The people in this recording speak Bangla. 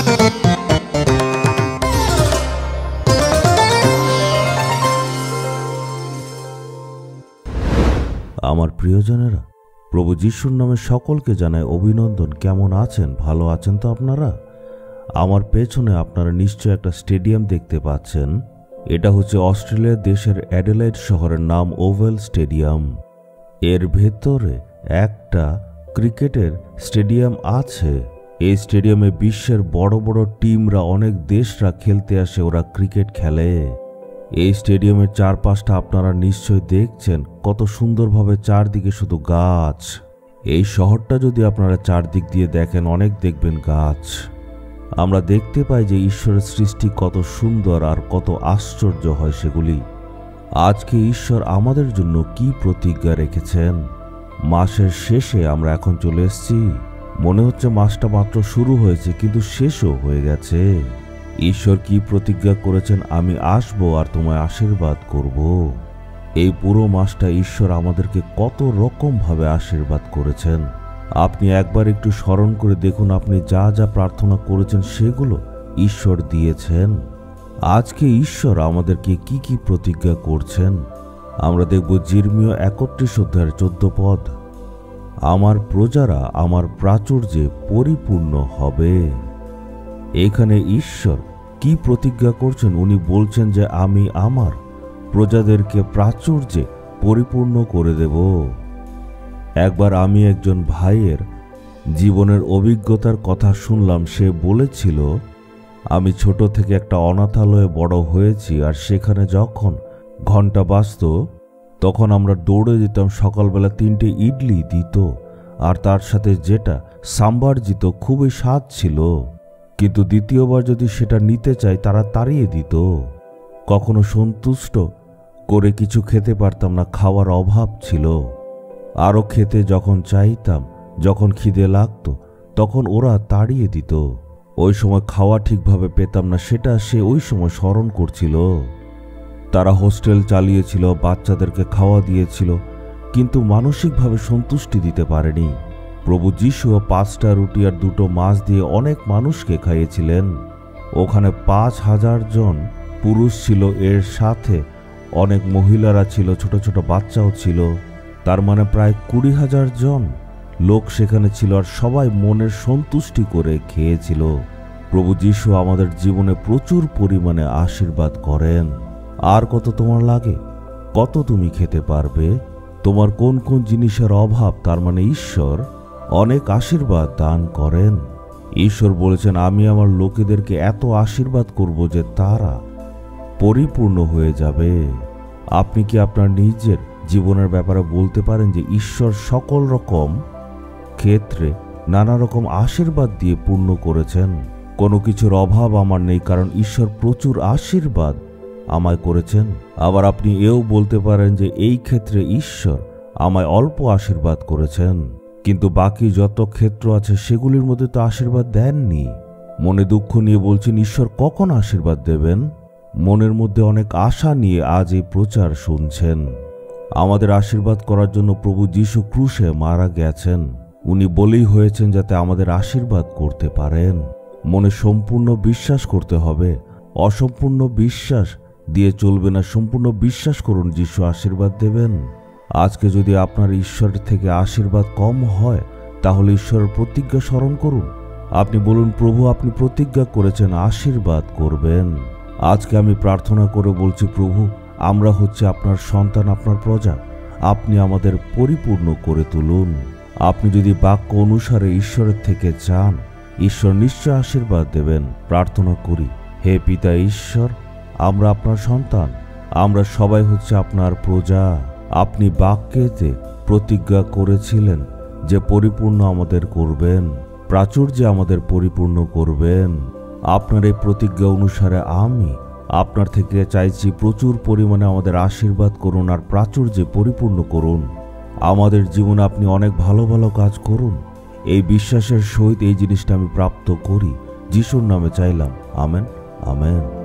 আমার প্রিয়জনেরা, প্রভু যিশুর নামে সকলকে জানাই অভিনন্দন। কেমন আছেন? ভালো আছেন তো আপনারা? আমার পেছনে আপনারা নিশ্চয় একটা স্টেডিয়াম দেখতে পাচ্ছেন। এটা হচ্ছে অস্ট্রেলিয়ার দেশের অ্যাডিলেড শহরের নাম ওভাল স্টেডিয়াম। এর ভেতরে একটা ক্রিকেটের স্টেডিয়াম আছে। এই স্টেডিয়ামে বিশ্বের বড় বড় টিমরা, অনেক দেশরা খেলতে আসে, ওরা ক্রিকেট খেলে। এই স্টেডিয়ামের চারপাশটা আপনারা নিশ্চয় দেখছেন, কত সুন্দরভাবে চারদিকে শুধু গাছ। এই শহরটা যদি আপনারা চারদিক দিয়ে দেখেন, অনেক দেখবেন গাছ। আমরা দেখতে পাই যে ঈশ্বরের সৃষ্টি কত সুন্দর আর কত আশ্চর্য হয় সেগুলি। আজকে ঈশ্বর আমাদের জন্য কি প্রতিজ্ঞা রেখেছেন? মাসের শেষে আমরা এখন চলে এসেছি। মনে হচ্ছে মাসটা মাত্র শুরু হয়েছে, কিন্তু শেষও হয়ে গেছে। ঈশ্বর কি প্রতিজ্ঞা করেছেন? আমি আসবো আর তোমায় আশীর্বাদ করব। এই পুরো মাসটা ঈশ্বর আমাদেরকে কত রকম ভাবে আশীর্বাদ করেছেন। আপনি একবার একটু স্মরণ করে দেখুন, আপনি যা যা প্রার্থনা করেছেন সেগুলো ঈশ্বর দিয়েছেন। আজকে ঈশ্বর আমাদেরকে কি কি প্রতিজ্ঞা করছেন আমরা দেখব। জিরমিয় 31 অধ্যায়ের 14 পদ, আমার প্রজারা আমার প্রাচুর্যে পরিপূর্ণ হবে। এখানে ঈশ্বর কি প্রতিজ্ঞা করছেন? উনি বলছেন যে আমি আমার প্রজাদেরকে প্রাচুর্যে পরিপূর্ণ করে দেব। একবার আমি একজন ভাইয়ের জীবনের অভিজ্ঞতার কথা শুনলাম। সে বলেছিল, আমি ছোট থেকে একটা অনাথালয়ে বড় হয়েছি, আর সেখানে যখন ঘন্টা বাজত তখন আমরা দৌড়ে যেতাম। সকালবেলা 3টে ইডলি দিত, আর তার সাথে যেটা সাম্বার দিত, খুবই স্বাদ ছিল। কিন্তু দ্বিতীয়বার যদি সেটা নিতে চাই, তারা তাড়িয়ে দিত। কখনো সন্তুষ্ট করে কিছু খেতে পারতাম না, খাওয়ার অভাব ছিল। আরও খেতে যখন চাইতাম, যখন খিদে লাগতো, তখন ওরা তাড়িয়ে দিত। ওই সময় খাওয়া ঠিকভাবে পেতাম না, সেটা সে ওই সময় স্মরণ করছিল। তারা হোস্টেল চালিয়েছিল, বাচ্চাদেরকে খাওয়া দিয়েছিল, কিন্তু মানসিকভাবে সন্তুষ্টি দিতে পারেনি। প্রভু যিশুও 5টা রুটি আর 2টো মাছ দিয়ে অনেক মানুষকে খাইয়েছিলেন। ওখানে 5,000 জন পুরুষ ছিল, এর সাথে অনেক মহিলারা ছিল, ছোট ছোট বাচ্চাও ছিল। তার মানে প্রায় 20,000 জন লোক সেখানে ছিল, আর সবাই মনের সন্তুষ্টি করে খেয়েছিল। প্রভু যিশু আমাদের জীবনে প্রচুর পরিমাণে আশীর্বাদ করেন। আর কত তোমার লাগে? কত তুমি খেতে পারবে? তোমার কোন কোন জিনিসের অভাব? তার মানে ঈশ্বর অনেক আশীর্বাদ দান করেন। ঈশ্বর বলেছেন, আমি আমার লোকেদেরকে এত আশীর্বাদ করব যে তারা পরিপূর্ণ হয়ে যাবে। আপনি কি আপনার নিজের জীবনের ব্যাপারে বলতে পারেন যে ঈশ্বর সকল রকম ক্ষেত্রে নানা রকম আশীর্বাদ দিয়ে পূর্ণ করেছেন? কোনো কিছুর অভাব আমার নেই, কারণ ঈশ্বর প্রচুর আশীর্বাদ আমায় করেছেন। আবার আপনি এও বলতে পারেন যে এই ক্ষেত্রে ঈশ্বর আমায় অল্প আশীর্বাদ করেছেন, কিন্তু বাকি যত ক্ষেত্র আছে সেগুলির মধ্যে তো আশীর্বাদ দেননি। মনে দুঃখ নিয়ে বলছেন, ঈশ্বর কখন আশীর্বাদ দেবেন? মনের মধ্যে অনেক আশা নিয়ে আজ এই প্রচার শুনছেন। আমাদের আশীর্বাদ করার জন্য প্রভু যিশু ক্রুশে মারা গেছেন। উনি বলেই হয়েছেন যাতে আমাদের আশীর্বাদ করতে পারেন। মনে সম্পূর্ণ বিশ্বাস করতে হবে, অসম্পূর্ণ বিশ্বাস দিয়ে চলবে না। সম্পূর্ণ বিশ্বাস করুন, যিশু আশীর্বাদ দেবেন। আজকে যদি আপনার ঈশ্বরের থেকে আশীর্বাদ কম হয়, তাহলে ঈশ্বরের প্রতিজ্ঞা স্মরণ করুন। আপনি বলুন, প্রভু আপনি প্রতিজ্ঞা করেছেন আশীর্বাদ করবেন। আজকে আমি প্রার্থনা করে বলছি, প্রভু আমরা হচ্ছে আপনার সন্তান, আপনার প্রজা। আপনি আমাদের পরিপূর্ণ করে তুলুন। আপনি যদি বাক্য অনুসারে ঈশ্বরের থেকে চান, ঈশ্বর নিশ্চয় আশীর্বাদ দেবেন। প্রার্থনা করি, হে পিতা ঈশ্বর, আমরা আপনার সন্তান, আমরা সবাই হচ্ছে আপনার প্রজা। আপনি বাক্যেতে প্রতিজ্ঞা করেছিলেন যে পরিপূর্ণ আমাদের করবেন, প্রাচুর্যে আমাদের পরিপূর্ণ করবেন। আপনার এই প্রতিজ্ঞা অনুসারে আমি আপনার থেকে চাইছি প্রচুর পরিমাণে আমাদের আশীর্বাদ করুন আর প্রাচুর্যে পরিপূর্ণ করুন। আমাদের জীবনে আপনি অনেক ভালো ভালো কাজ করুন। এই বিশ্বাসের সহিত এই জিনিসটা আমি প্রাপ্ত করি, যিশুর নামে চাইলাম, আমেন, আমেন।